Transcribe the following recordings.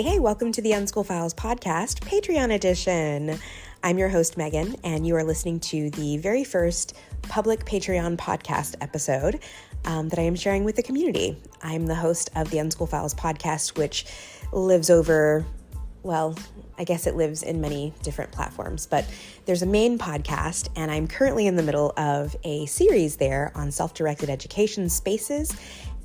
Hey, welcome to the Unschool Files Podcast, Patreon edition. I'm your host, Meghan, and you are listening to the very first public Patreon podcast episode that I am sharing with the community. I'm the host of the Unschool Files Podcast, which lives over, well, I guess it lives in many different platforms, but there's a main podcast, and I'm currently in the middle of a series there on self-directed education spaces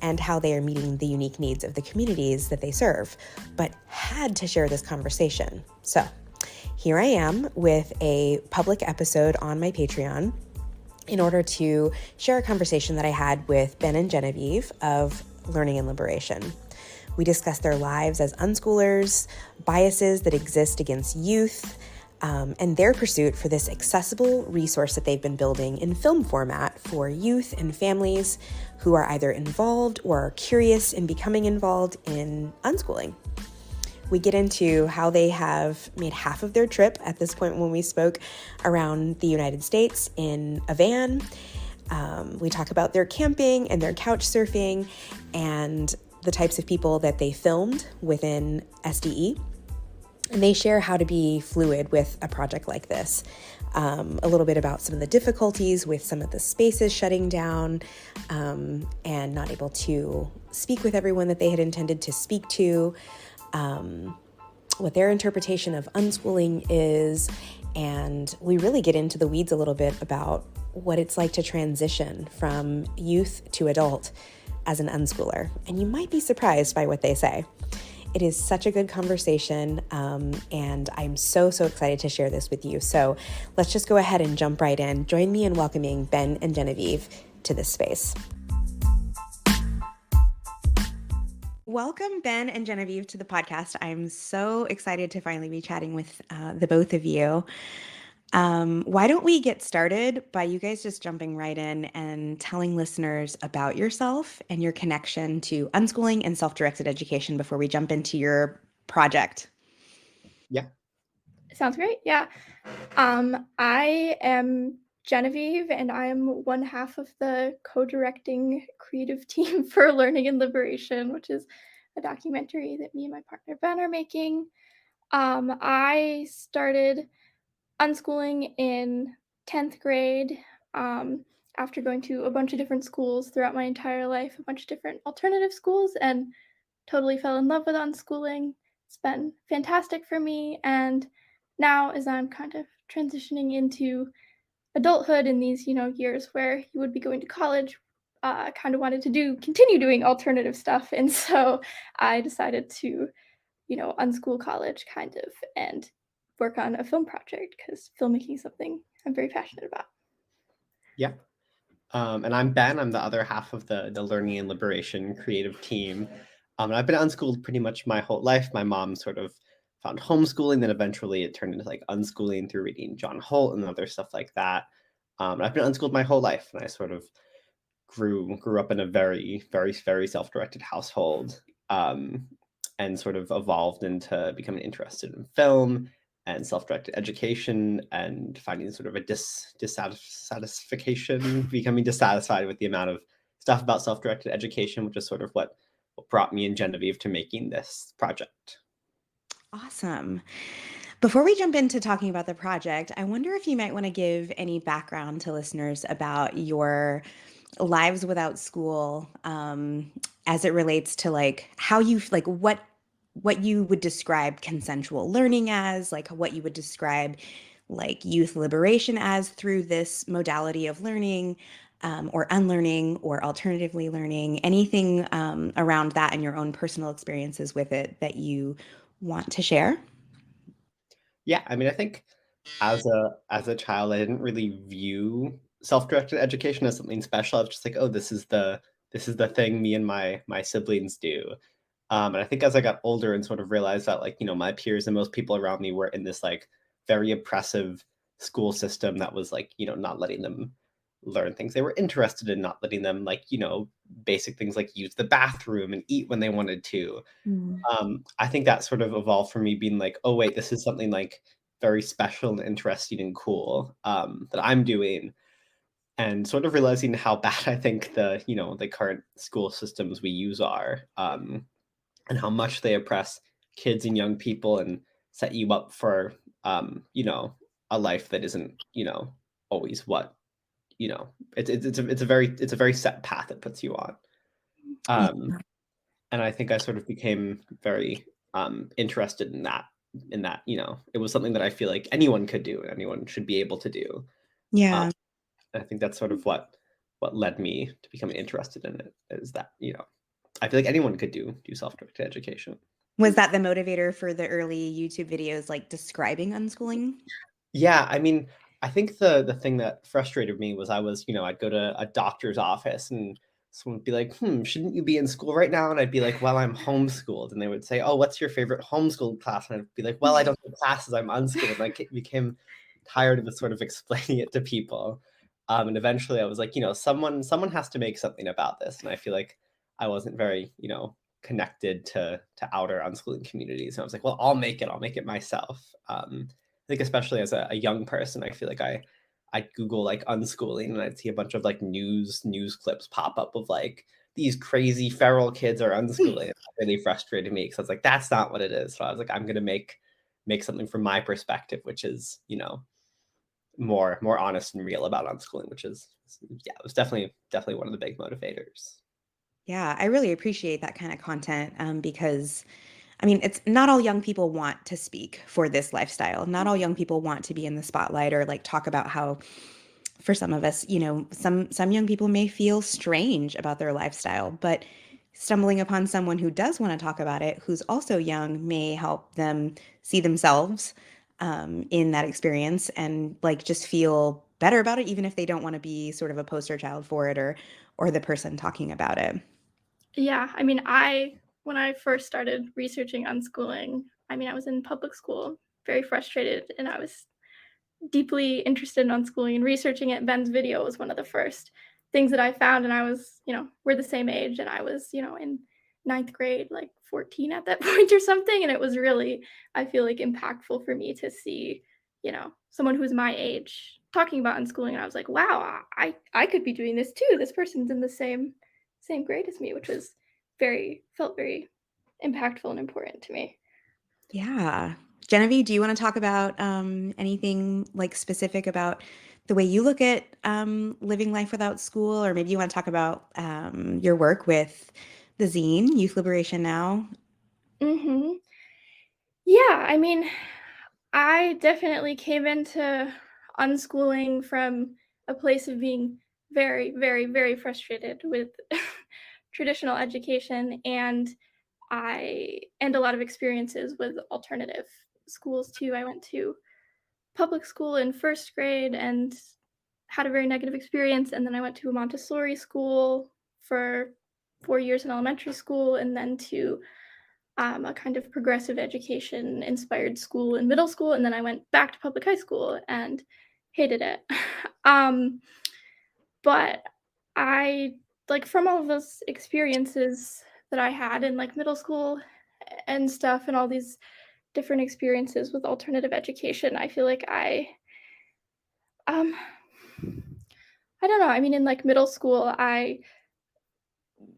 and how they are meeting the unique needs of the communities that they serve, but had to share this conversation. So here I am with a public episode on my Patreon in order to share a conversation that I had with Ben and Genevieve of Learning and Liberation. We discussed their lives as unschoolers, biases that exist against youth, and their pursuit for this accessible resource that they've been building in film format for youth and families who are either involved or are curious in becoming involved in unschooling. We get into how they have made half of their trip at this point when we spoke around the United States in a van. We talk about their camping and their couch surfing and the types of people that they filmed within SDE. And they share how to be fluid with a project like this. A little bit about some of the difficulties with some of the spaces shutting down and not able to speak with everyone that they had intended to speak to, what their interpretation of unschooling is, and we really get into the weeds a little bit about what it's like to transition from youth to adult as an unschooler. And you might be surprised by what they say. It is such a good conversation, and I'm so excited to share this with you. So let's just go ahead and jump right in. Join me in welcoming Ben and Genevieve to this space. Welcome, Ben and Genevieve, to the podcast. I'm so excited to finally be chatting with the both of you. Why don't we get started by you guys just jumping right in and telling listeners about yourself and your connection to unschooling and self-directed education before we jump into your project? Yeah. Sounds great. Yeah. I am Genevieve, and I am one half of the co-directing creative team for Learning and Liberation, which is a documentary that me and my partner Ben are making. I started unschooling in 10th grade after going to a bunch of different schools throughout my entire life, a bunch of different alternative schools, and totally fell in love with unschooling. It's been fantastic for me. And now, as I'm kind of transitioning into adulthood in these, years where you would be going to college, I kind of wanted to continue doing alternative stuff. And so I decided to, unschool college kind of and work on a film project because filmmaking is something I'm very passionate about. Yeah. And I'm Ben. I'm the other half of the Learning and Liberation creative team. And I've been unschooled pretty much my whole life. My mom sort of found homeschooling, then eventually it turned into like unschooling through reading John Holt and other stuff like that. I've been unschooled my whole life, and I sort of grew up in a very self-directed household, and sort of evolved into becoming interested in film and self-directed education and finding sort of a dissatisfaction, becoming dissatisfied with the amount of stuff about self-directed education, which is sort of what brought me and Genevieve to making this project. Awesome. Before we jump into talking about the project, I wonder if you might want to give any background to listeners about your lives without school, as it relates to like how you like what you would describe consensual learning as, like what you would describe like youth liberation as through this modality of learning, or unlearning or alternatively learning, anything around that and your own personal experiences with it that you want to share. Yeah, I mean, I think as a child, I didn't really view self-directed education as something special. I was just like, oh, this is the thing me and my siblings do. And I think as I got older and sort of realized that, like, my peers and most people around me were in this like very oppressive school system that was like, not letting them learn things they were interested in, not letting them like, basic things like use the bathroom and eat when they wanted to. I think that sort of evolved from me being like, oh, wait, this is something like very special and interesting and cool that I'm doing. And sort of realizing how bad I think the current school systems we use are, and how much they oppress kids and young people and set you up for, a life that isn't, always what, it's a very set path it puts you on. Yeah. And I think I sort of became very interested in that, it was something that I feel like anyone could do and anyone should be able to do. Yeah. I think that's sort of what led me to becoming interested in it, is that, I feel like anyone could do self-directed education. Was that the motivator for the early YouTube videos, like describing unschooling? Yeah, I mean, I think the thing that frustrated me was I'd go to a doctor's office and someone would be like, shouldn't you be in school right now? And I'd be like, well, I'm homeschooled. And they would say, oh, what's your favorite homeschooled class? And I'd be like, well, I don't do classes, I'm unschooled. And I became tired of sort of explaining it to people. And eventually I was like, someone has to make something about this. And I feel like I wasn't very, connected to outer unschooling communities. And I was like, well, I'll make it myself. I think especially as a young person, I feel like I'd Google like unschooling and I'd see a bunch of like news clips pop up of like these crazy feral kids are unschooling. It really frustrated me because I was like, that's not what it is. So I was like, I'm gonna make something from my perspective, which is, more honest and real about unschooling, which is, yeah, it was definitely one of the big motivators. Yeah, I really appreciate that kind of content because I mean, it's not all young people want to speak for this lifestyle. Not all young people want to be in the spotlight or like talk about how, for some of us, some young people may feel strange about their lifestyle, but stumbling upon someone who does want to talk about it, who's also young, may help them see themselves in that experience and like just feel better about it, even if they don't want to be sort of a poster child for it or the person talking about it. Yeah, I mean, when I first started researching unschooling, I mean, I was in public school, very frustrated, and I was deeply interested in unschooling and researching it. Ben's video was one of the first things that I found, and I was, we're the same age, and I was, in ninth grade, like 14 at that point or something, and it was really, I feel like, impactful for me to see, someone who's my age talking about unschooling, and I was like, wow, I could be doing this too. This person's in the same grade as me, which was felt very impactful and important to me. Yeah. Genevieve, do you want to talk about anything like specific about the way you look at living life without school, or maybe you want to talk about your work with the zine, Youth Liberation Now? Mm-hmm. Yeah, I mean, I definitely came into unschooling from a place of being very, very, very frustrated with traditional education and a lot of experiences with alternative schools too. I went to public school in first grade and had a very negative experience, and then I went to a Montessori school for 4 years in elementary school, and then to a kind of progressive education inspired school in middle school, and then I went back to public high school and hated it. um, but I like from all of those experiences that I had in like middle school and stuff, and all these different experiences with alternative education, I feel like um I don't know. I mean, in like middle school, I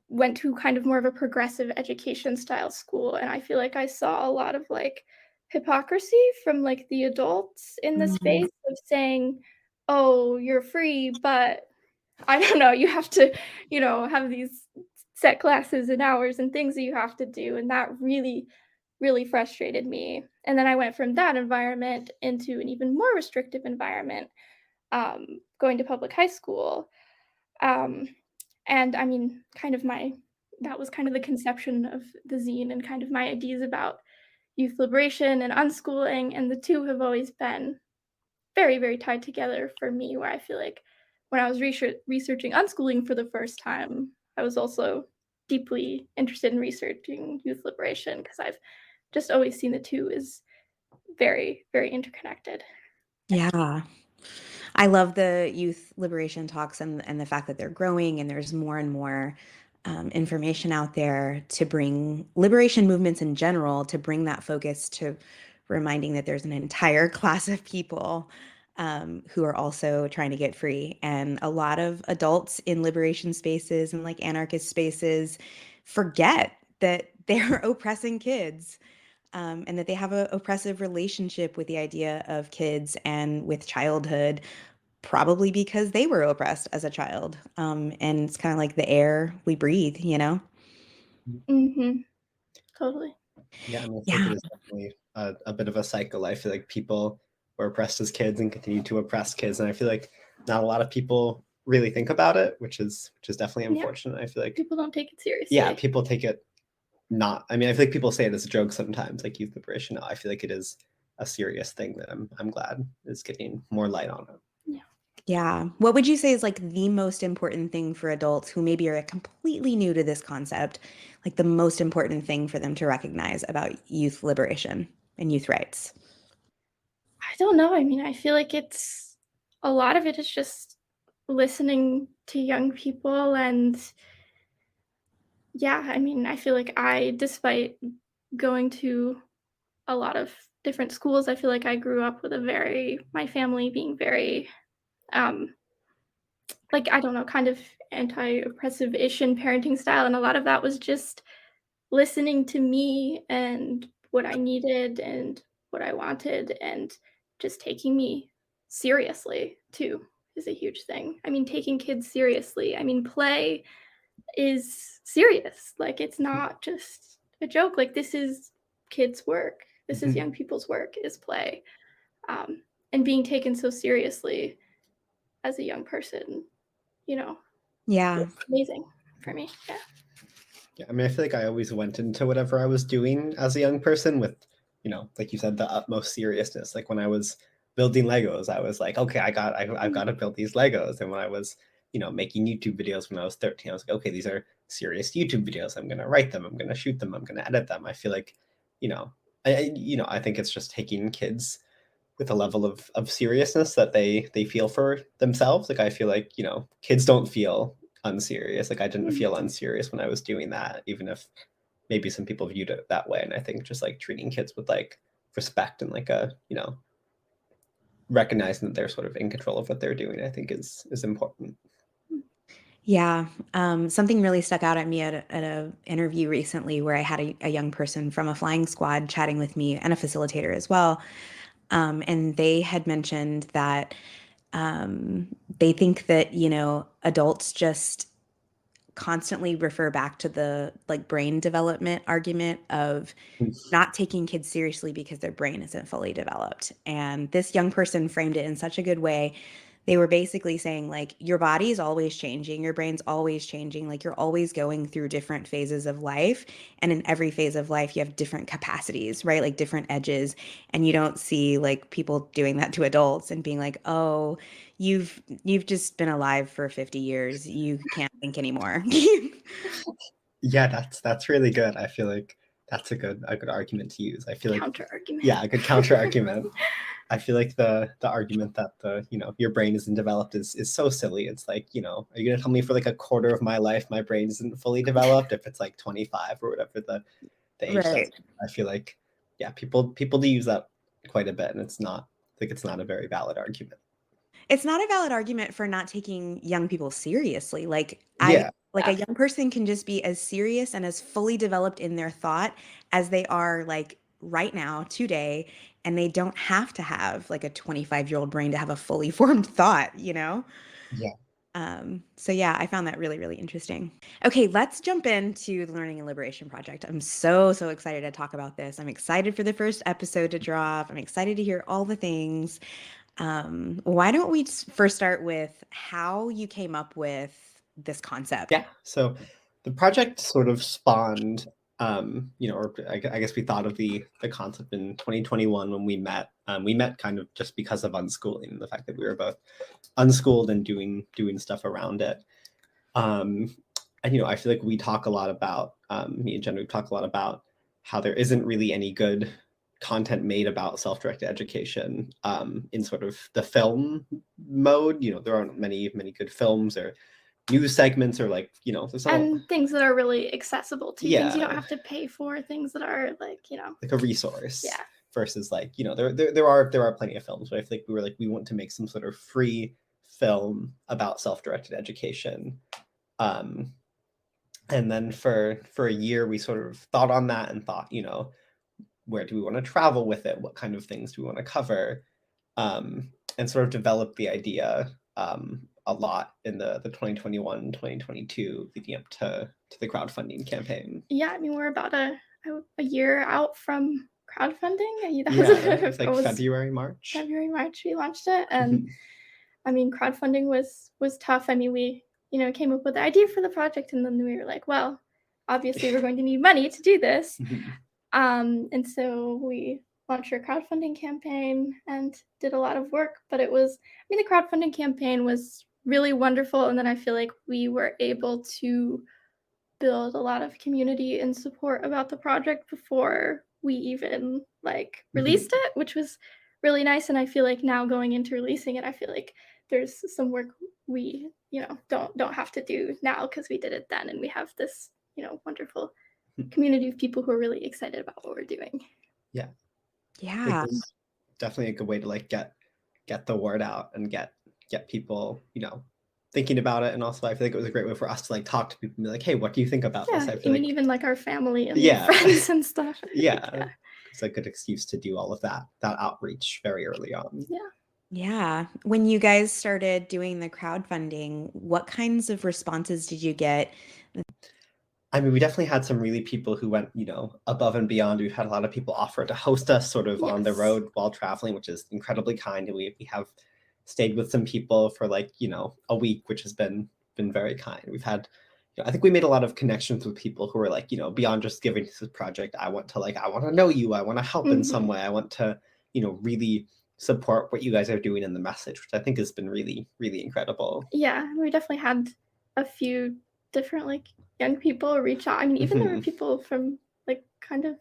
went to kind of more of a progressive education style school, and I feel like I saw a lot of like hypocrisy from like the adults in the Mhm. space of saying, "Oh, you're free, but I don't know, you have to, have these set classes and hours and things that you have to do." And that really, really frustrated me. And then I went from that environment into an even more restrictive environment, going to public high school. Um, and I mean, that was kind of the conception of the zine and kind of my ideas about youth liberation and unschooling. And the two have always been very, very tied together for me, where I feel like when I was researching unschooling for the first time, I was also deeply interested in researching youth liberation because I've just always seen the two as very, very interconnected. Yeah. I love the youth liberation talks and the fact that they're growing and there's more and more information out there to bring liberation movements in general, to bring that focus to reminding that there's an entire class of people who are also trying to get free. And a lot of adults in liberation spaces and like anarchist spaces forget that they're oppressing kids. and that they have an oppressive relationship with the idea of kids and with childhood, probably because they were oppressed as a child. And it's kind of like the air we breathe, you know? Mm-hmm. Totally. Yeah, I mean, I feel like Yeah. it is definitely a bit of a cycle. I feel like people were oppressed as kids and continue to oppress kids, and I feel like not a lot of people really think about it, which is definitely Yeah. unfortunate. I feel like People don't take it seriously. yeah, people take it not. I mean, I feel like people say it as a joke sometimes, like youth liberation. I feel like it is a serious thing that I'm glad is getting more light on it. Yeah. What would you say is like the most important thing for adults who maybe are completely new to this concept, like the most important thing for them to recognize about youth liberation and youth rights? I don't know. I mean, I feel like it's a lot of it is just listening to young people. And yeah, I mean, I feel like despite going to a lot of different schools, I feel like I grew up with my family being very, like, I don't know, kind of anti-oppressive-ish in parenting style. And a lot of that was just listening to me and what I needed and what I wanted, and just taking me seriously too is a huge thing. I mean, taking kids seriously. I mean, play is serious. Like, it's not just a joke. Like, this is kids' work. This is young people's work, is play. And being taken so seriously as a young person, Yeah. it's amazing for me. Yeah. Yeah, I mean, I feel like I always went into whatever I was doing as a young person with, like you said, the utmost seriousness. Like when I was building Legos, I was like, okay, I've got to build these Legos. And when I was, making YouTube videos when I was 13, I was like, okay, these are serious YouTube videos. I'm gonna write them. I'm gonna shoot them. I'm gonna edit them. I feel like, you know, I think it's just taking kids with a level of seriousness that they feel for themselves. Like I feel like, kids don't feel unserious. Like I didn't feel unserious when I was doing that, even if maybe some people viewed it that way. And I think just like treating kids with like respect and like recognizing that they're sort of in control of what they're doing, I think is important. Yeah. Something really stuck out at me at a interview recently where I had a young person from a flying squad chatting with me and a facilitator as well. And they had mentioned that they think that, adults just constantly refer back to the like brain development argument of not taking kids seriously because their brain isn't fully developed. And this young person framed it in such a good way. They were basically saying, like, your body is always changing, your brain's always changing, like, you're always going through different phases of life. And in every phase of life, you have different capacities, right? Like, different edges. And you don't see, like, people doing that to adults and being like, oh, you've just been alive for 50 years. You can't think anymore. Yeah, that's really good. I feel like that's a good argument to use. I feel like Counter argument. yeah, a good counter argument. I feel like the argument that your brain isn't developed is so silly. It's like, are you gonna tell me for like a quarter of my life my brain isn't fully developed if it's like 25 or whatever the age Right. that's I feel like yeah, people do use that quite a bit, and it's not a very valid argument. It's not a valid argument for not taking young people seriously. Yeah. Like a young person can just be as serious and as fully developed in their thought as they are like right now, today, and they don't have to have like a 25-year-old brain to have a fully formed thought, you know? Yeah. So yeah, I found that really, really interesting. Okay, let's jump into the Learning and Liberation Project. I'm so, so excited to talk about this. I'm excited for the first episode to drop. I'm excited to hear all the things. Why don't we first start with how you came up with this concept? Yeah. So the project sort of spawned, or I guess we thought of the concept in 2021 when we met. We met kind of just because of unschooling, the fact that we were both unschooled and doing stuff around it. And I feel like we talk a lot about me and Jen. We talk a lot about how there isn't really any good content made about self-directed education in sort of the film mode. There aren't many good films or news segments or like there's not and things that are really accessible to things you don't Yeah. have to pay for, things that are like like a resource. Yeah. Versus like there are plenty of films, but I feel like we want to make some sort of free film about self-directed education. And then for a year we sort of thought on that and thought where do we want to travel with it? What kind of things do we want to cover? And sort of develop the idea a lot in the 2021, 2022 leading up to the crowdfunding campaign. Yeah, I mean, we're about a year out from crowdfunding. It was like February, March we launched it. And I mean, crowdfunding was tough. I mean, we, came up with the idea for the project, and then we were like, well, obviously we're going to need money to do this. And so we launched our crowdfunding campaign and did a lot of work, but the crowdfunding campaign was really wonderful. And then I feel like we were able to build a lot of community and support about the project before we even released it, which was really nice. And I feel like now going into releasing it, I feel like there's some work we, don't have to do now because we did it then, and we have this, wonderful community of people who are really excited about what we're doing. Yeah. It's definitely a good way to get the word out and get people, thinking about it. And also I feel like it was a great way for us to talk to people and be like, hey, what do you think about this? I feel even our family and friends and stuff. It's a good excuse to do all of that outreach very early on. Yeah. When you guys started doing the crowdfunding, what kinds of responses did you get? I mean, we definitely had some really people who went, above and beyond. We've had a lot of people offer to host us sort of on the road while traveling, which is incredibly kind. And we have stayed with some people for a week, which has been very kind. We've had, I think we made a lot of connections with people who were beyond just giving to this project. I want to know you. I want to help in some way. I want to, really support what you guys are doing in the message, which I think has been really, really incredible. Yeah, we definitely had a few different young people reach out. I mean, even there were people from kind of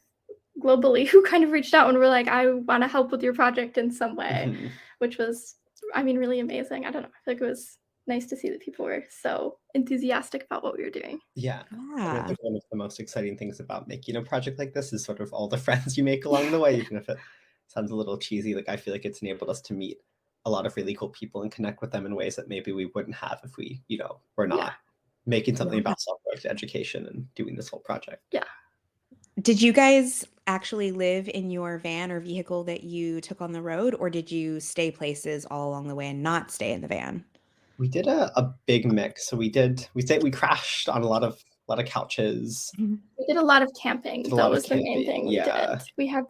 globally who kind of reached out and were like, I want to help with your project in some way, which was, really amazing. I don't know. I feel like it was nice to see that people were so enthusiastic about what we were doing. Yeah. I think one of the most exciting things about making a project like this is sort of all the friends you make along the way, even if it sounds a little cheesy. I feel like it's enabled us to meet a lot of really cool people and connect with them in ways that maybe we wouldn't have if we, were not making something about self-directed education and doing this whole project. Yeah. Did you guys actually live in your van or vehicle that you took on the road, or did you stay places all along the way and not stay in the van? We did a big mix. So we crashed on a lot of couches. We did a lot of camping. That was the main thing we did. We had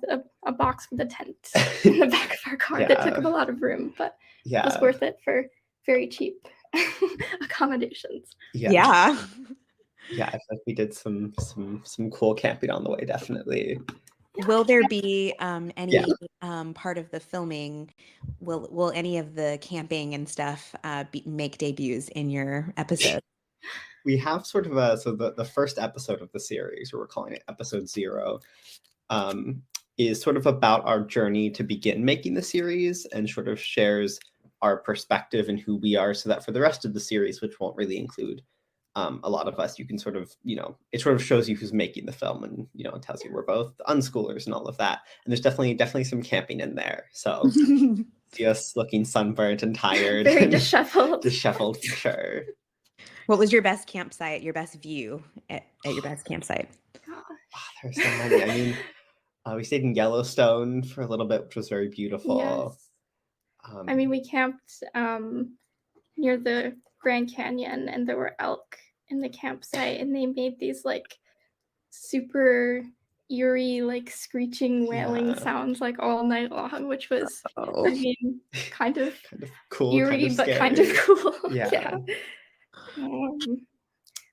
a box with a tent in the back of our car that took up a lot of room, but it was worth it for very cheap accommodations. Yeah, I feel like we did some cool camping on the way, definitely. Will there be any part of the filming? Will any of the camping and stuff make debuts in your episode? We have sort of the first episode of the series, or we're calling it episode 0, is sort of about our journey to begin making the series, and sort of shares our perspective and who we are, so that for the rest of the series, which won't really include a lot of us, you can sort of, it sort of shows you who's making the film, and, it tells you we're both unschoolers and all of that. And there's definitely some camping in there. So see us looking sunburnt and tired. Very disheveled. Disheveled, for sure. What was your best campsite, your best view at your best campsite? There's so many. I mean, we stayed in Yellowstone for a little bit, which was very beautiful. Yes. We camped near the Grand Canyon, and there were elk in the campsite, and they made these super eerie screeching wailing sounds all night long, which was kind of cool, eerie, kind of but scary. kind of cool. Yeah.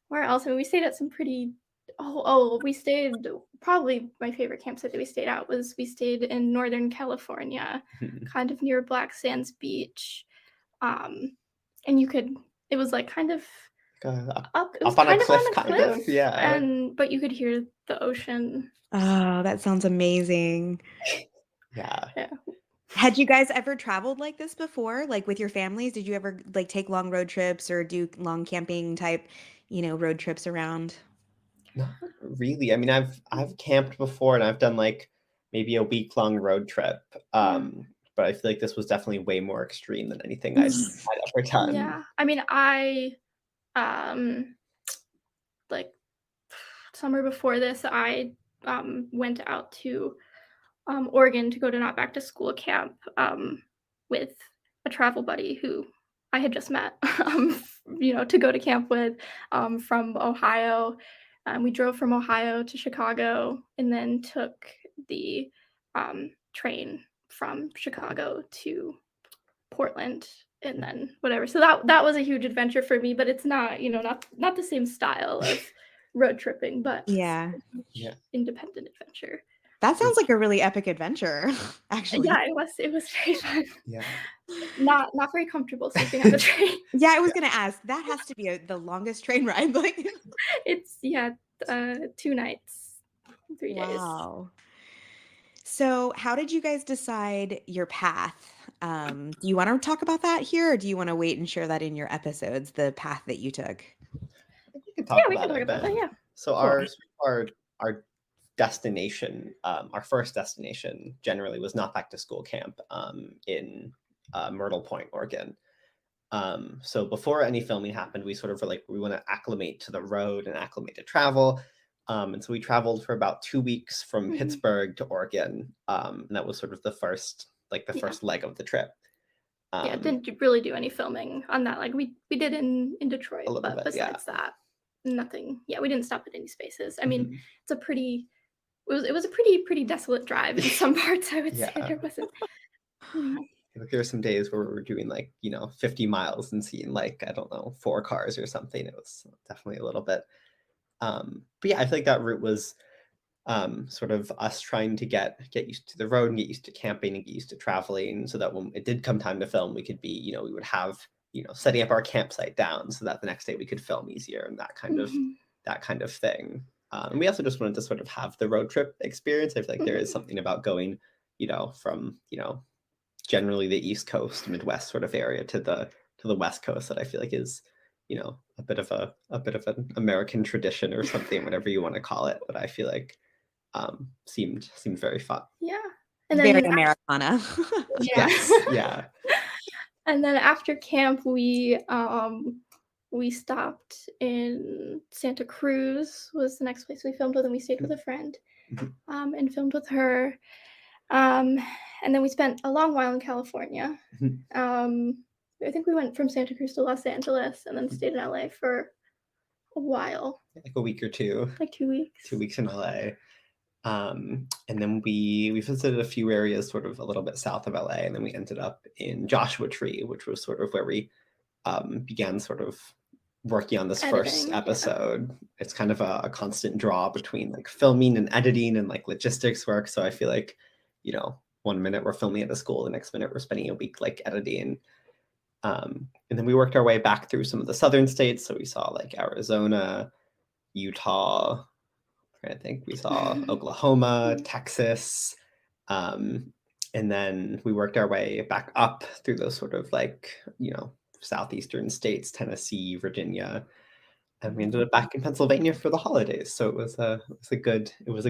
Where else? We stayed at some pretty we stayed, probably my favorite campsite that we stayed at was we stayed in Northern California, kind of near Black Sands Beach. And it was kind of up on a cliff, kind of. But you could hear the ocean. Oh, that sounds amazing. Yeah. Had you guys ever traveled like this before, with your families? Did you ever take long road trips or do long camping type, road trips around? Not really. I mean, I've camped before, and I've done maybe a week-long road trip. But I feel like this was definitely way more extreme than anything I'd ever done. Yeah. I mean, I summer before this, I went out to Oregon to go to not back to school camp with a travel buddy who I had just met, to go to camp with from Ohio. We drove from Ohio to Chicago and then took the train from Chicago to Portland and then whatever. So that was a huge adventure for me, but it's not, not the same style of road tripping, but Yeah. independent adventure. That sounds like a really epic adventure, actually. Yeah, it was very fun. Yeah. Not very comfortable sleeping on the train. Yeah, I was gonna ask. That has to be the longest train ride. Like, It's 2 nights, 3 days. wow. So, how did you guys decide your path? Do you want to talk about that here, or do you want to wait and share that in your episodes, the path that you took? We can talk We about can talk it, about Ben. that. Yeah. So Cool. our destination, our first destination generally was not back to school camp in Myrtle Point, Oregon. So before any filming happened, we sort of were like, we want to acclimate to the road and acclimate to travel. And so we traveled for about 2 weeks from Pittsburgh to Oregon. And that was sort of the first leg of the trip. Didn't really do any filming on that. Like we did in Detroit, but besides that, nothing. Yeah, we didn't stop at any spaces. I mean, it was a pretty desolate drive in some parts, I would say. There wasn't. There were some days where we were doing 50 miles and seeing 4 cars or something. It was definitely a little bit. But yeah, I feel like that route was sort of us trying to get used to the road and get used to camping and get used to traveling, so that when it did come time to film, we could be, we would have, setting up our campsite down so that the next day we could film easier and that kind of thing. And we also just wanted to sort of have the road trip experience. I feel like there is something about going, from, generally the East Coast, Midwest sort of area to the West Coast that I feel like is, a bit of an American tradition or something, whatever you want to call it. But I feel like seemed very fun. Yeah. And then very Americana. Yes. Yeah. And then after camp, we stopped in Santa Cruz was the next place we filmed with, and we stayed with a friend and filmed with her. And then we spent a long while in California. I think we went from Santa Cruz to Los Angeles and then stayed in LA for a while. Like a week or two. Like 2 weeks. 2 weeks in LA. And then we visited a few areas sort of a little bit south of LA, and then we ended up in Joshua Tree, which was sort of where we began sort of working on this first episode. It's kind of a constant draw between filming and editing and logistics work. So I feel like, 1 minute we're filming at a school, the next minute we're spending a week editing. And then we worked our way back through some of the southern states. So we saw Arizona, Utah, I think we saw Oklahoma, Texas. And then we worked our way back up through those sort of southeastern states, Tennessee, Virginia. And we ended up back in Pennsylvania for the holidays. So it was a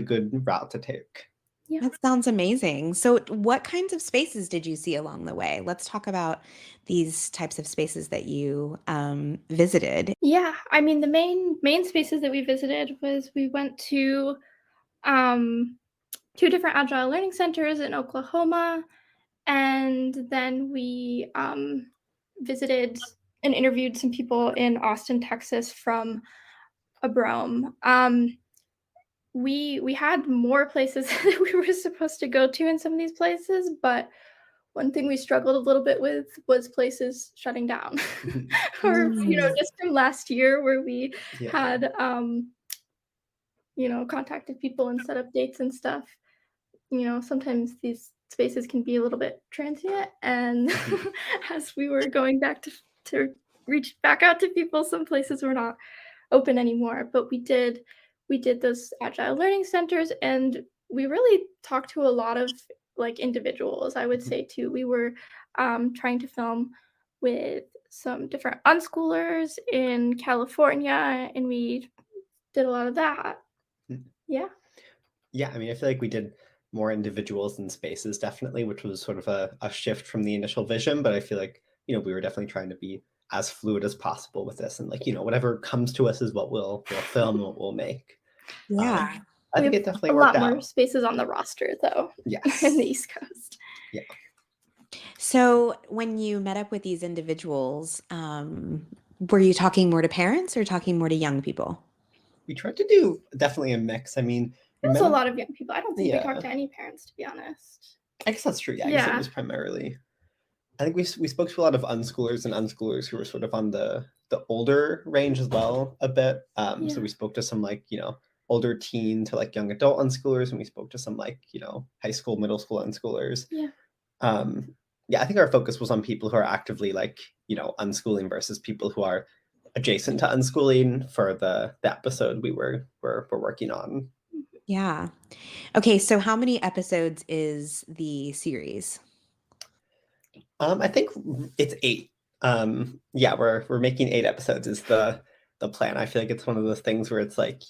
good route to take. Yeah. That sounds amazing. So what kinds of spaces did you see along the way? Let's talk about these types of spaces that you visited. Yeah, I mean, the main spaces that we visited was we went to 2 different Agile Learning Centers in Oklahoma, and then we visited and interviewed some people in Austin, Texas from Abrome. We had more places that we were supposed to go to in some of these places, but one thing we struggled a little bit with was places shutting down. Or, just from last year where we had, contacted people and set up dates and stuff. Sometimes these spaces can be a little bit transient. And as we were going back to reach back out to people, some places were not open anymore. But we did those Agile Learning Centers, and we really talked to a lot of individuals, I would say too. We were trying to film with some different unschoolers in California, and we did a lot of that. Yeah. Yeah, I mean, I feel like we did more individuals and spaces, definitely, which was sort of a shift from the initial vision. But I feel like, we were definitely trying to be as fluid as possible with this, and whatever comes to us is what we'll film, what we'll make. Yeah. I We think have it definitely a worked lot more out. spaces on the roster, though, Yes. in the East Coast. Yeah. So when you met up with these individuals, were you talking more to parents or talking more to young people? We tried to do definitely a mix. I mean, we There's met a up, lot of young people. I don't think we yeah, talked to any parents, to be honest. I guess that's true. Yeah, I guess it Yeah. was primarily, I think we spoke to a lot of unschoolers and unschoolers who were sort of on the older range as well a bit. Yeah. So we spoke to some like, older teen to like young adult unschoolers, and we spoke to some like, high school, middle school unschoolers. Yeah. Yeah, I think our focus was on people who are actively like, unschooling versus people who are adjacent to unschooling for the episode we were working on. Yeah. Okay, so how many episodes is the series? I think it's 8. Yeah, we're making 8 episodes is the plan. I feel like it's one of those things where it's like,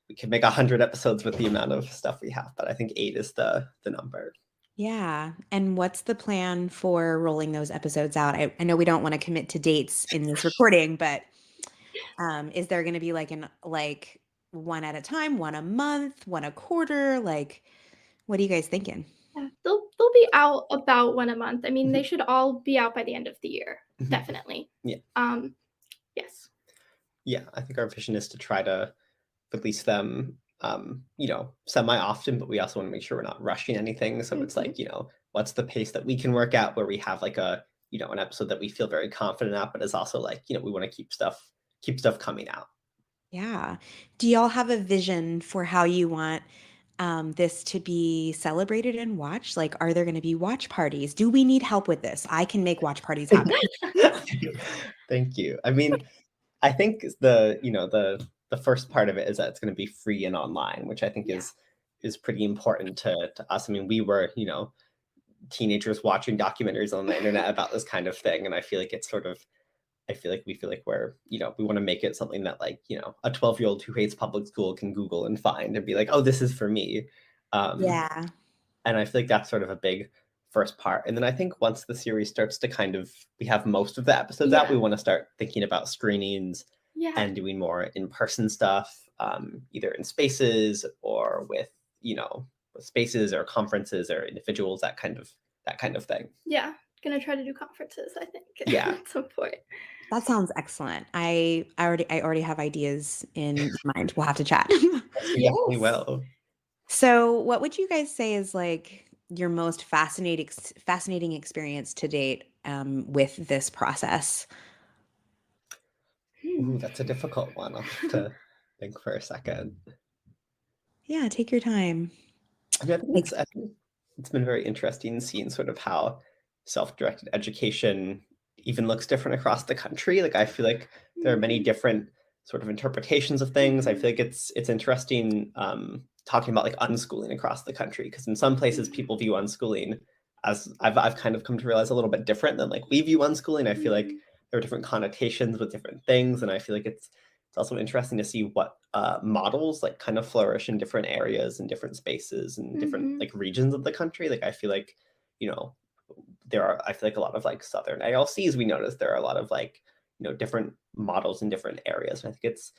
we could make 100 episodes with the amount of stuff we have, but I think 8 is the number. Yeah. And what's the plan for rolling those episodes out? I know we don't want to commit to dates in this recording, but is there going to be like one at a time, one a month, one a quarter? Like, what are you guys thinking? Yeah. They'll be out about one a month. I mean, they should all be out by the end of the year, definitely. Yeah. Yes. Yeah, I think our vision is to try to release them, semi often, but we also want to make sure we're not rushing anything. So it's like, what's the pace that we can work at where we have like a, an episode that we feel very confident at, but is also like, we want to keep stuff coming out. Yeah. Do y'all have a vision for how you want this to be celebrated and watched? Like, are there going to be watch parties? Do we need help with this? I can make watch parties happen. Thank you. I mean, I think the first part of it is that it's going to be free and online, which I think is pretty important to us. I mean, we were, teenagers watching documentaries on the internet about this kind of thing. And I feel like it's sort of, we feel like we're, we want to make it something that like, a 12-year-old who hates public school can Google and find and be like, oh, this is for me. Yeah. And I feel like that's sort of a big first part. And then I think once the series starts to we have most of the episodes out, we want to start thinking about screenings and doing more in-person stuff, either in spaces or with, spaces or conferences or individuals, that kind of thing. Yeah. Gonna try to do conferences, I think. Yeah. At some point. That sounds excellent. I already have ideas in mind. We'll have to chat. Yeah, we will. So, what would you guys say is like your most fascinating experience to date with this process? Ooh, that's a difficult one. I'll have to think for a second. Yeah, take your time. I mean, I think it's been very interesting seeing sort of how self-directed education even looks different across the country. Like, I feel like there are many different sort of interpretations of things. I feel like it's interesting talking about like unschooling across the country, because in some places people view unschooling as I've kind of come to realize a little bit different than like we view unschooling. I feel like there are different connotations with different things, and I feel like it's also interesting to see what models like kind of flourish in different areas and different spaces and different like regions of the country. Like, I feel like, I feel like a lot of like Southern ALCs, we notice there are a lot of like, different models in different areas. And I think it's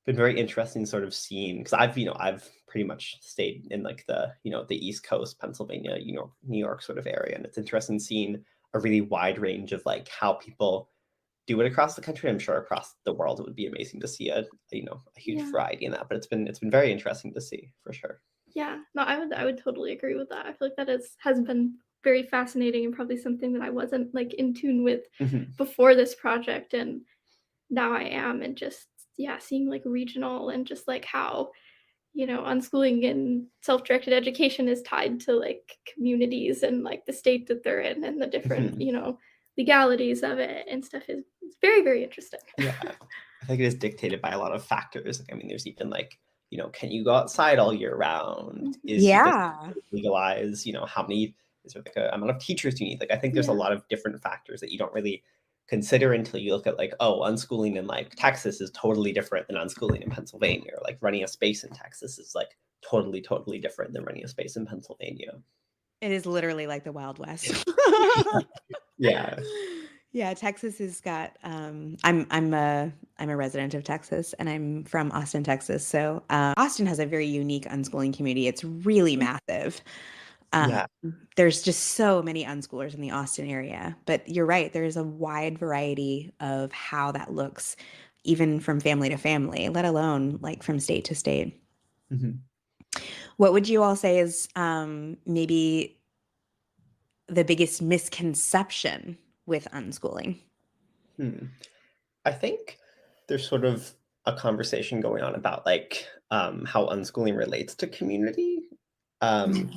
been very interesting sort of seeing, because I've pretty much stayed in like the East Coast, Pennsylvania, New York sort of area. And it's interesting seeing a really wide range of like how people do it across the country. I'm sure across the world, it would be amazing to see a huge variety in that, but it's been very interesting to see for sure. Yeah, no, I would totally agree with that. I feel like that has been very fascinating and probably something that I wasn't like in tune with before this project, and now I am. And just seeing like regional and just like how unschooling and self-directed education is tied to like communities and like the state that they're in and the different legalities of it and stuff is very, very interesting. Yeah, I think it is dictated by a lot of factors. Like, I mean, there's even like, can you go outside all year round? Is legalized? How many, is there like a amount of teachers you need? Like, I think there's a lot of different factors that you don't really consider until you look at like, oh, unschooling in like Texas is totally different than unschooling in Pennsylvania, or like running a space in Texas is like totally different than running a space in Pennsylvania. It is literally like the Wild West. Yeah. Yeah, Texas has got I'm a resident of Texas and I'm from Austin, Texas. So Austin has a very unique unschooling community. It's really massive. Um, Yeah. there's just so many unschoolers in the Austin area. But you're right, there's a wide variety of how that looks, even from family to family, let alone like from state to state. Mhm. What would you all say is maybe the biggest misconception with unschooling? Hmm. I think there's sort of a conversation going on about like how unschooling relates to community. Um,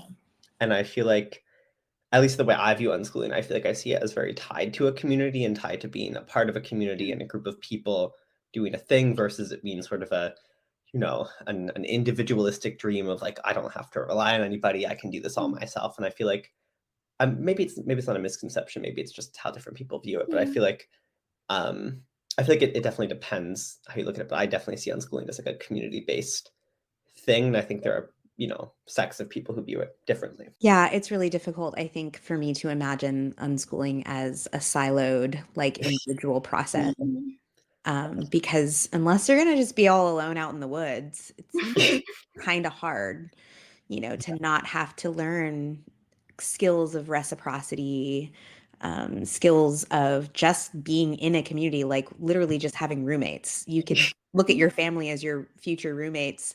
and I feel like, at least the way I view unschooling, I feel like I see it as very tied to a community and tied to being a part of a community and a group of people doing a thing versus it being sort of a, an individualistic dream of like, I don't have to rely on anybody. I can do this all myself. And I feel like maybe it's not a misconception. Maybe it's just how different people view it. But um, I feel like it definitely depends how you look at it. But I definitely see unschooling as like a community-based thing. And I think there are, sects of people who view it differently. Yeah, it's really difficult, I think, for me to imagine unschooling as a siloed, like individual process. Mhm. Because unless you're gonna just be all alone out in the woods, it's kind of hard, to not have to learn skills of reciprocity, skills of just being in a community, like literally just having roommates. You could look at your family as your future roommates,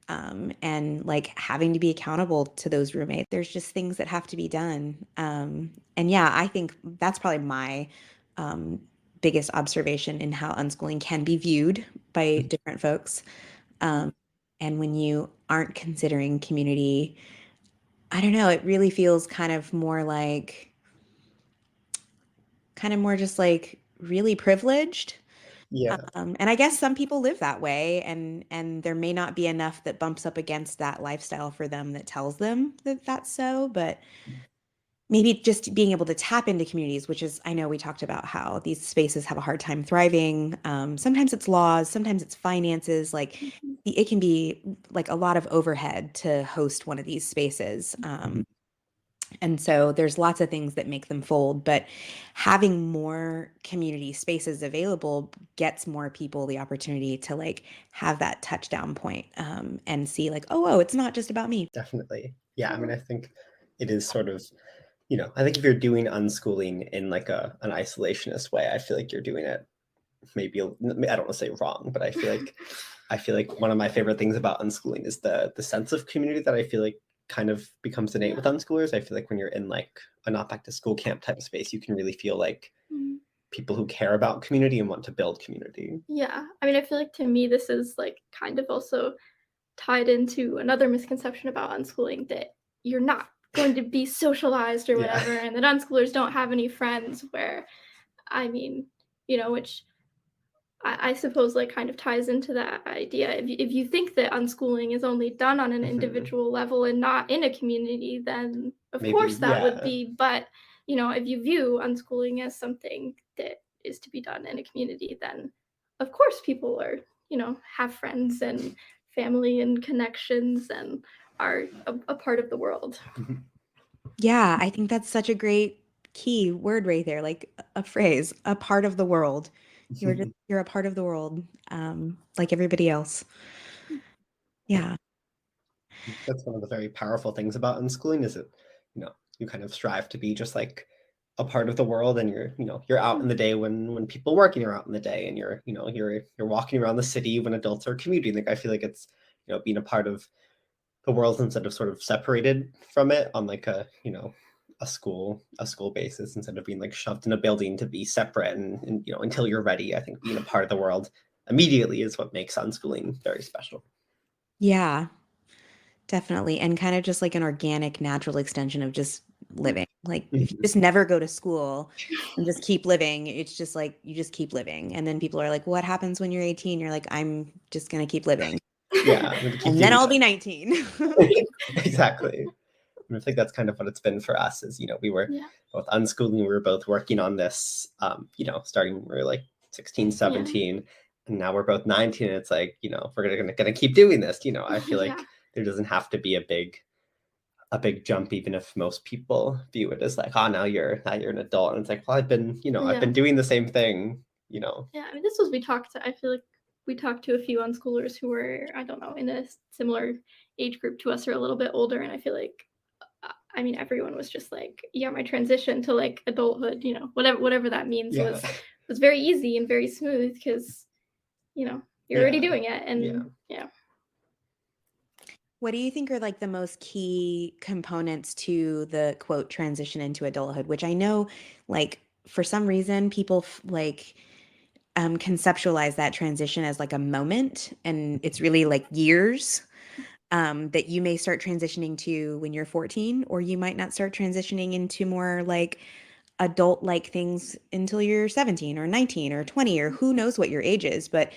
and like having to be accountable to those roommates. There's just things that have to be done. And yeah, I think that's probably my um, biggest observation in how unschooling can be viewed by different folks. Um, and when you aren't considering community, I don't know, it really feels kind of more just like really privileged. Yeah. And I guess some people live that way, and there may not be enough that bumps up against that lifestyle for them that tells them that that's so. But maybe just being able to tap into communities, which is, I know we talked about how these spaces have a hard time thriving. Sometimes it's laws, sometimes it's finances. Like it can be like a lot of overhead to host one of these spaces. And so there's lots of things that make them fold, but having more community spaces available gets more people the opportunity to like have that touchdown point, and see like, oh, it's not just about me. Definitely. Yeah. I mean, I think it is sort of, I think if you're doing unschooling in like an isolationist way, I feel like you're doing it maybe, I don't want to say wrong, but I feel like one of my favorite things about unschooling is the sense of community that I feel like kind of becomes innate with unschoolers. I feel like when you're in like a not back to school camp type of space, you can really feel like people who care about community and want to build community. Yeah, I mean, I feel like to me this is like kind of also tied into another misconception about unschooling, that you're not going to be socialized or Yeah. whatever, and that unschoolers don't have any friends, where, I mean, which I suppose like kind of ties into that idea. If you think that unschooling is only done on an individual level and not in a community, then of Maybe, course that would yeah. be. But if you view unschooling as something that is to be done in a community, then of course people are have friends and family and connections and are a part of the world. Yeah, I think that's such a great key word right there, like a phrase, a part of the world. You're a part of the world, like everybody else. Yeah. That's one of the very powerful things about unschooling is that, you kind of strive to be just like a part of the world, and you're out in the day when people work, and you're out in the day, and you're walking around the city when adults are commuting. Like I feel like it's, being a part of the world instead of sort of separated from it on like a school basis, instead of being like shoved in a building to be separate and until you're ready. I think being a part of the world immediately is what makes unschooling very special. Yeah, definitely. And kind of just like an organic, natural extension of just living. Like if you just never go to school and just keep living, it's just like you just keep living. And then people are like, what happens when you're 18? You're like, I'm just gonna keep living. Yeah, I'm gonna keep And then doing I'll be 19. exactly. And I think that's kind of what it's been for us is, we were Yeah. both unschooling, we were both working on this, starting when we were like 16, 17, and now we're both 19. And it's like, we're gonna keep doing this. I feel like Yeah. there doesn't have to be a big a big jump, even if most people view it as like, oh, now you're an adult. And it's like, well, I've been doing the same thing, Yeah, I mean, this was, I feel like we talked to a few unschoolers who were, I don't know, in a similar age group to us or a little bit older. And I feel like, I mean, everyone was just like, yeah, my transition to like adulthood, whatever that means was very easy and very smooth because, you're already doing it. And yeah. What do you think are like the most key components to the quote transition into adulthood, which I know like for some reason people conceptualize that transition as like a moment, and it's really like years that you may start transitioning to when you're 14, or you might not start transitioning into more like adult like things until you're 17 or 19 or 20, or who knows what your age is, but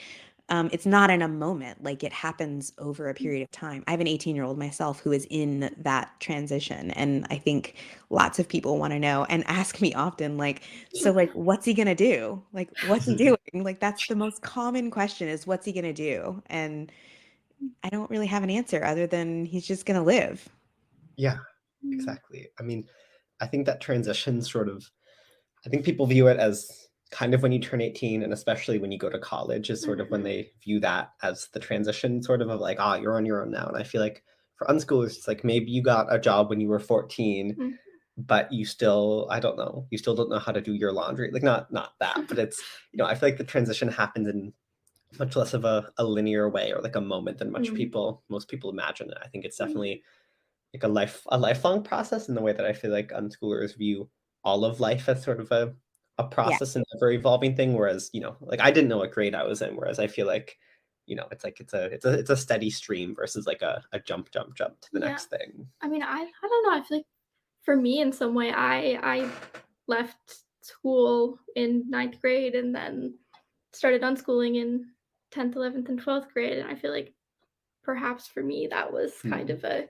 it's not in a moment. Like it happens over a period of time. I have an 18-year-old myself who is in that transition. And I think lots of people want to know and ask me often, like, so like, what's he going to do? Like, what's he doing? Like, that's the most common question is, what's he going to do? And I don't really have an answer other than he's just going to live. Yeah, exactly. I mean, I think that transition I think people view it as kind of when you turn 18, and especially when you go to college is sort of when they view that as the transition sort of like, you're on your own now. And I feel like for unschoolers, it's like maybe you got a job when you were 14, but you still, I don't know, you still don't know how to do your laundry. Like not that, but it's, I feel like the transition happens in much less of a linear way or like a moment than most people imagine it. I think it's definitely like a lifelong process in the way that I feel like unschoolers view all of life as sort of a process and ever evolving thing. Whereas, like I didn't know what grade I was in. Whereas I feel like, it's like it's a steady stream versus like a jump to the next thing. I mean, I don't know. I feel like for me in some way, I left school in 9th grade and then started unschooling in 10th, 11th, and 12th grade. And I feel like perhaps for me that was kind of a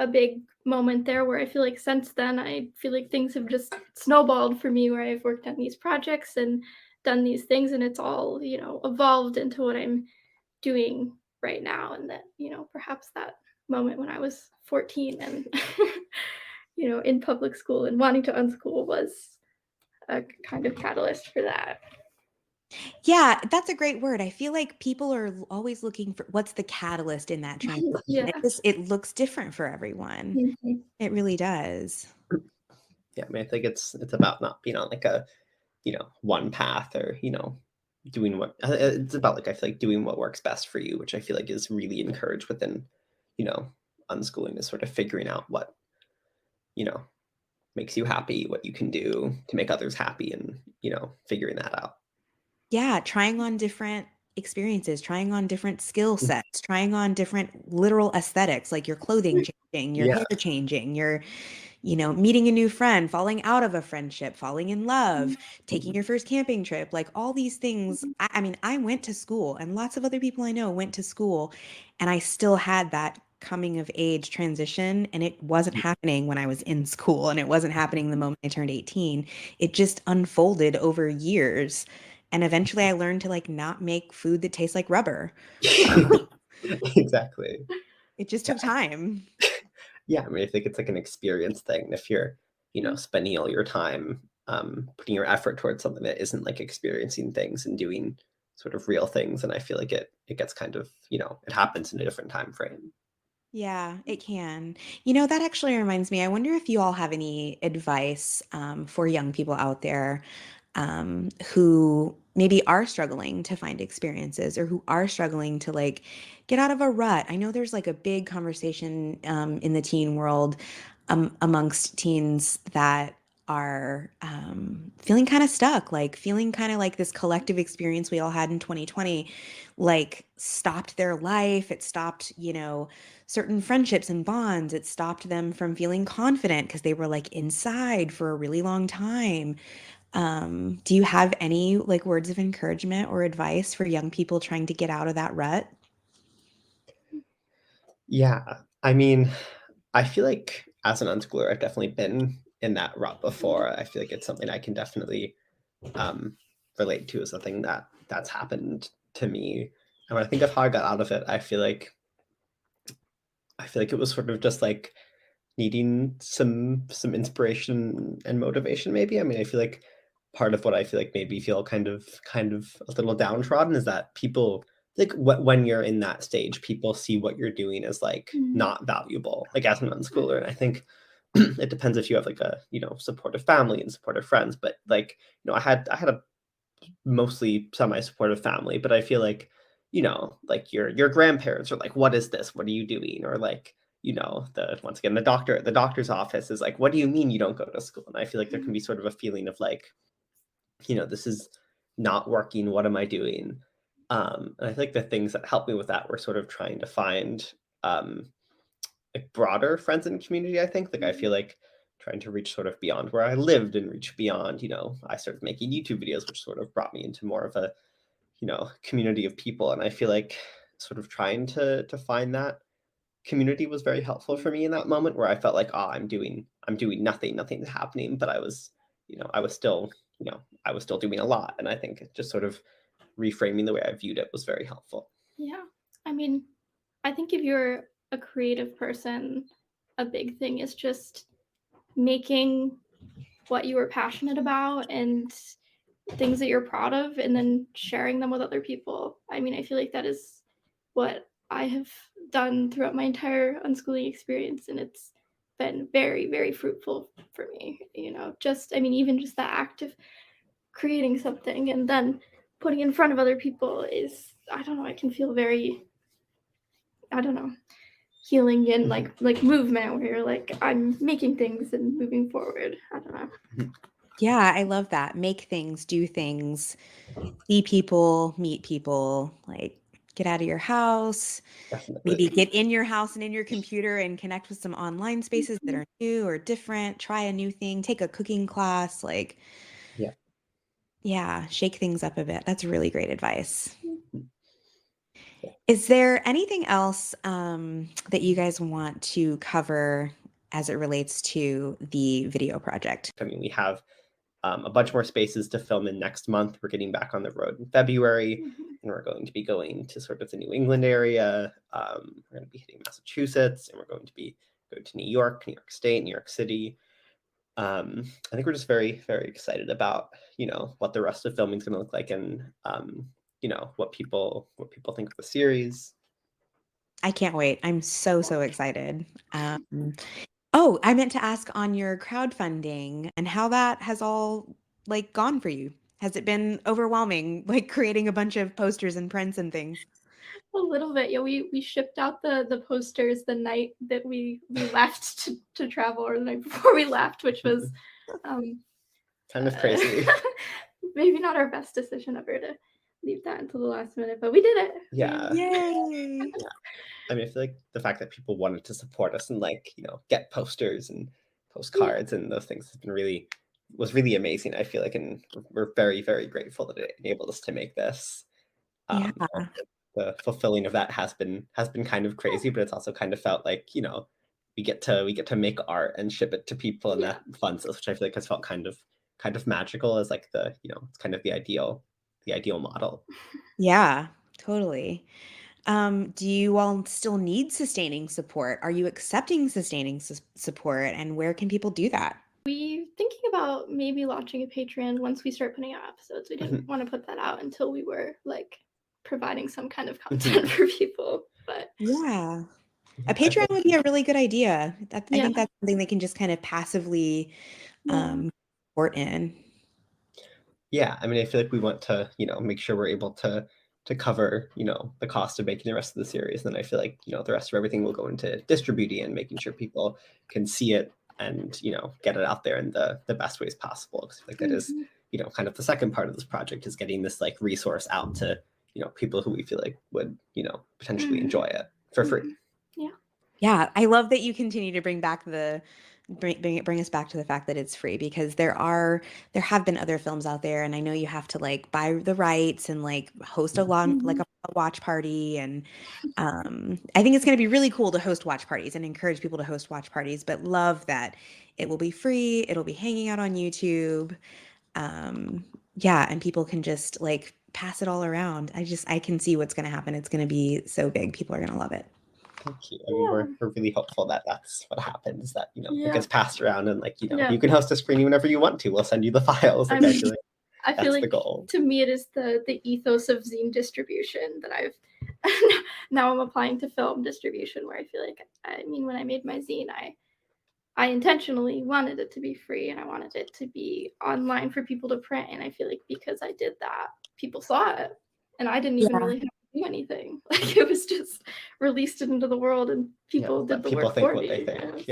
big moment there where I feel like since then I feel like things have just snowballed for me, where I've worked on these projects and done these things, and it's all evolved into what I'm doing right now. And that perhaps that moment when I was 14 and in public school and wanting to unschool was a kind of catalyst for that. Yeah, that's a great word. I feel like people are always looking for what's the catalyst in that transition. It looks different for everyone. It really does. Yeah, I mean, I think it's about not being on like a, one path or, doing what it's about. Like, I feel like doing what works best for you, which I feel like is really encouraged within, unschooling, is sort of figuring out what, makes you happy, what you can do to make others happy, and, figuring that out. Yeah, trying on different experiences, trying on different skill sets, trying on different literal aesthetics, like your clothing changing, your hair changing, your, meeting a new friend, falling out of a friendship, falling in love, taking your first camping trip, like all these things. I mean, I went to school, and lots of other people I know went to school, and I still had that coming of age transition, and it wasn't happening when I was in school, and it wasn't happening the moment I turned 18. It just unfolded over years. And eventually I learned to like not make food that tastes like rubber. Exactly. It just took time. Yeah, I mean, I think it's like an experience thing. If you're, spending all your time putting your effort towards something that isn't like experiencing things and doing sort of real things, and I feel like it gets kind of, it happens in a different time frame. Yeah, it can. That actually reminds me, I wonder if you all have any advice for young people out there who maybe are struggling to find experiences, or who are struggling to like get out of a rut. I know there's like a big conversation in the teen world amongst teens that are feeling kind of stuck, like feeling kind of like this collective experience we all had in 2020, like stopped their life. It stopped, certain friendships and bonds. It stopped them from feeling confident because they were like inside for a really long time. Do you have any like words of encouragement or advice for young people trying to get out of that rut? Yeah, I mean, I feel like as an unschooler, I've definitely been in that rut before. I feel like it's something I can definitely relate to, as something that's happened to me. And when I think of how I got out of it, I feel like it was sort of just like, needing some inspiration and motivation, maybe. I mean, I feel like part of what I feel like made me feel kind of a little downtrodden is that people, like, when you're in that stage, people see what you're doing as like not valuable, like as an unschooler. And I think it depends if you have like a, supportive family and supportive friends, but like, I had a mostly semi-supportive family, but I feel like, like your grandparents are like, what is this? What are you doing? Or like, once again, the doctor's office is like, what do you mean you don't go to school? And I feel like there can be sort of a feeling of like, this is not working. What am I doing? And I think the things that helped me with that were sort of trying to find like broader friends and community. I think, like, I feel like trying to reach sort of beyond where I lived and reach beyond, I started making YouTube videos, which sort of brought me into more of a, community of people. And I feel like sort of trying to find that community was very helpful for me in that moment where I felt like, oh, I'm doing nothing, nothing's happening, but I was, I was still, I was still doing a lot. And I think just sort of reframing the way I viewed it was very helpful. Yeah. I mean, I think if you're a creative person, a big thing is just making what you are passionate about and things that you're proud of and then sharing them with other people. I mean, I feel like that is what I have done throughout my entire unschooling experience, and it's been very, very fruitful for me. Even just the act of creating something and then putting in front of other people is, I don't know, I can feel very, healing and like movement where you're like, I'm making things and moving forward. I don't know. Yeah, I love that. Make things, do things, see people, meet people, like get out of your house, Definitely. maybe get in your house and in your computer and connect with some online spaces that are new or different, try a new thing, take a cooking class, like, yeah, shake things up a bit. That's really great advice. Is there anything else that you guys want to cover as it relates to the video project? I mean, we have a bunch more spaces to film in next month. We're getting back on the road in February, and we're going to be going to sort of the New England area. We're going to be hitting Massachusetts, and we're going to be going to New York State, New York City. I think we're just very, very excited about, what the rest of filming is going to look like, and what people think of the series. I can't wait. I'm so excited. Oh, I meant to ask on your crowdfunding and how that has all like gone for you. Has it been overwhelming, like creating a bunch of posters and prints and things? A little bit. Yeah, we shipped out the posters the night that we left to travel, or the night before we left, which was kind of crazy. Maybe not our best decision ever to leave that until the last minute, but we did it. Yeah. Yay. Yeah. I mean, I feel like the fact that people wanted to support us and like, get posters and postcards and those things was really amazing, I feel like, and we're very, very grateful that it enabled us to make this. Yeah. The fulfilling of that has been kind of crazy, but it's also kind of felt like, we get to make art and ship it to people and that funds us, which I feel like has felt kind of magical as like the, it's kind of the ideal model. Yeah, totally. Do you all still need sustaining support? Are you accepting sustaining support, and where can people do that? We're thinking about maybe launching a Patreon once we start putting out episodes. We didn't want to put that out until we were like providing some kind of content for people. But yeah, a Patreon would be a really good idea. I think that's something they can just kind of passively support in. Yeah, I mean, I feel like we want to, make sure we're able to cover, the cost of making the rest of the series. Then I feel like, the rest of everything will go into distributing and making sure people can see it and, get it out there in the best ways possible. Because I think that is, kind of the second part of this project is getting this like resource out to, people who we feel like would, potentially enjoy it for free. Yeah, I love that you continue to bring us back to the fact that it's free, because there have been other films out there, and I know you have to like buy the rights and like host a watch party, and I think it's going to be really cool to host watch parties and encourage people to host watch parties, but love that it will be free, it'll be hanging out on YouTube, and people can just like pass it all around. I can see what's going to happen. It's going to be so big. People are going to love it. Thank you. I mean, we're really hopeful that that's what happens, that, it Yeah. gets passed around and Yeah. you can host a screening whenever you want to. We'll send you the files. I I mean, feel like I feel that's like the goal. to me it is the ethos of zine distribution that I've now I'm applying to film distribution, where I feel like, I mean, when I made my zine, I intentionally wanted it to be free and I wanted it to be online for people to print. And I feel like because I did that, people saw it and I didn't even really have to do anything. Like, it was just released into the world and people did the people work think for what me. they think.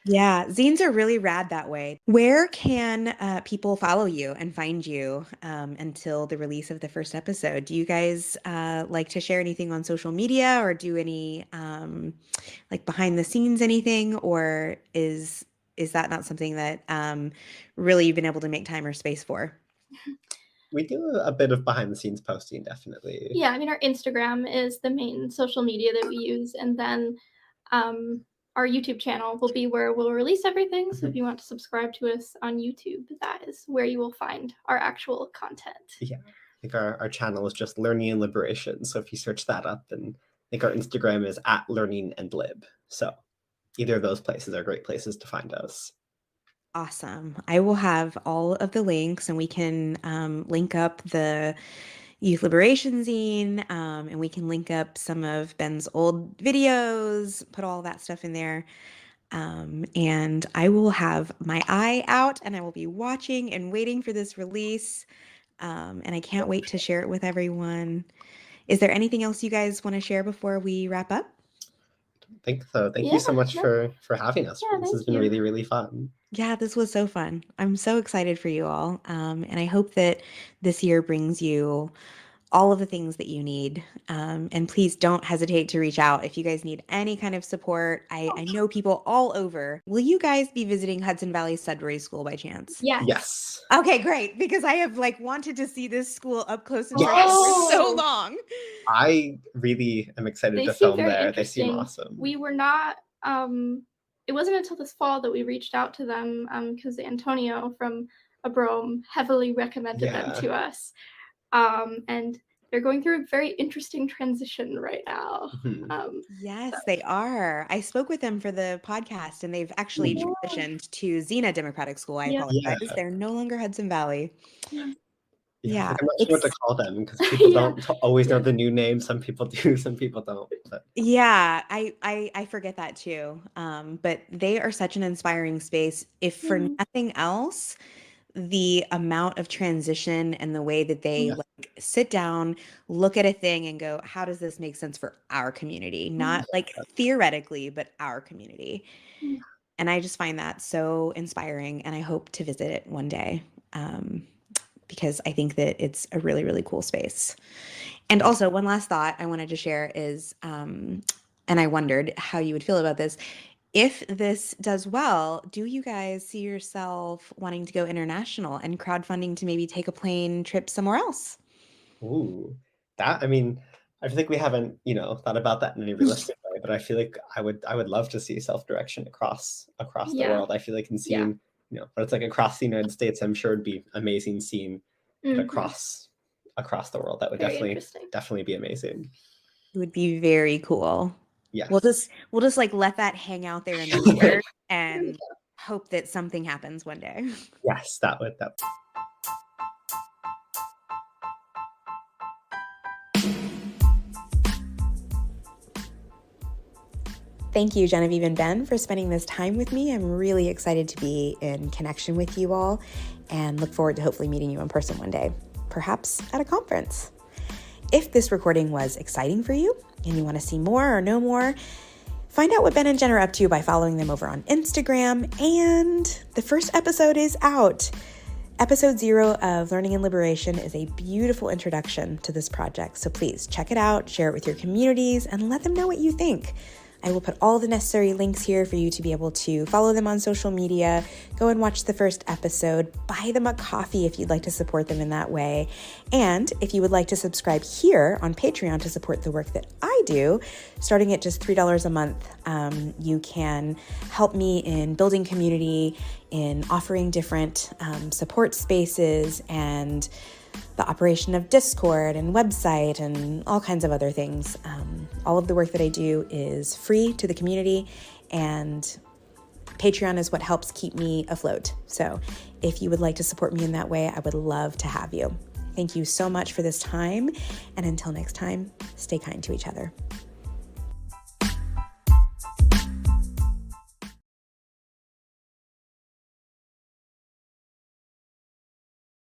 Yeah, zines are really rad that way. Where can people follow you and find you until the release of the first episode? Do you guys like to share anything on social media or do any like behind the scenes anything, or is that not something that really you've been able to make time or space for? We do a bit of behind the scenes posting, definitely. Yeah, I mean, our Instagram is the main social media that we use, and then our YouTube channel will be where we'll release everything. So if you want to subscribe to us on YouTube, that is where you will find our actual content. Yeah, I think our channel is just Learning and Liberation. So if you search that up, and I think our Instagram is @learningandlib. So either of those places are great places to find us. Awesome. I will have all of the links and we can link up the Youth Liberation Zine and we can link up some of Ben's old videos, put all that stuff in there. And I will have my eye out and I will be watching and waiting for this release. And I can't wait to share it with everyone. Is there anything else you guys want to share before we wrap up? I think so. Thank you so much for having us. This has been really, really fun. Yeah, this was so fun. I'm so excited for you all. And I hope that this year brings you all of the things that you need. And please don't hesitate to reach out if you guys need any kind of support. I know people all over. Will you guys be visiting Hudson Valley Sudbury School by chance? Yes. Okay, great. Because I have wanted to see this school up close and personal for so long. I really am excited to film there. They seem awesome. We were not, it wasn't until this fall that we reached out to them because Antonio from Abrome heavily recommended them to us. And they're going through a very interesting transition right now. Yes, they are. I spoke with them for the podcast and they've actually transitioned to Xena Democratic School. I apologize. They're no longer Hudson Valley. Yeah. I'm not sure what to call them because people don't always know the new name. Some people do, some people don't. But. Yeah, I forget that too. But they are such an inspiring space. If for nothing else, the amount of transition and the way that they sit down, look at a thing and go, how does this make sense for our community? Not theoretically, but our community. And I just find that so inspiring and I hope to visit it one day because I think that it's a really, really cool space. And also one last thought I wanted to share is, and I wondered how you would feel about this. If this does well, do you guys see yourself wanting to go international and crowdfunding to maybe take a plane trip somewhere else? Ooh, I mean, I think we haven't, thought about that in any realistic way, but I feel like I would love to see self-direction across the world. I feel like in seeing, what it's like across the United States, I'm sure it'd be amazing seeing it across the world. That would definitely be amazing. It would be very cool. Yeah. We'll just let that hang out there in the ether and hope that something happens one day. Yes, that would. Thank you, Genevieve and Ben, for spending this time with me. I'm really excited to be in connection with you all and look forward to hopefully meeting you in person one day, perhaps at a conference. If this recording was exciting for you and you want to see more or know more, find out what Ben and Jen are up to by following them over on Instagram. And the first episode is out. Episode 0 of Learning and Liberation is a beautiful introduction to this project. So please check it out, share it with your communities, and let them know what you think. I will put all the necessary links here for you to be able to follow them on social media, go and watch the first episode, buy them a coffee if you'd like to support them in that way. And if you would like to subscribe here on Patreon to support the work that I do, starting at just $3 a month, you can help me in building community, in offering different support spaces, and the operation of Discord and website and all kinds of other things. All of the work that I do is free to the community, and Patreon is what helps keep me afloat. So if you would like to support me in that way, I would love to have you. Thank you so much for this time. And until next time, stay kind to each other.